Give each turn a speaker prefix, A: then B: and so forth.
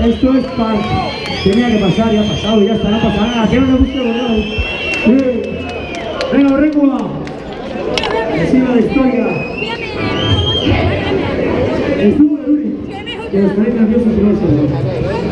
A: Esto es parte. Tenía que pasar, ya ha pasado, ya está, no pasa nada. Que no me gusta, ¿verdad? Venga, Renua. Así la historia. Estuvo Luri. Que os ponéis nerviosos y no se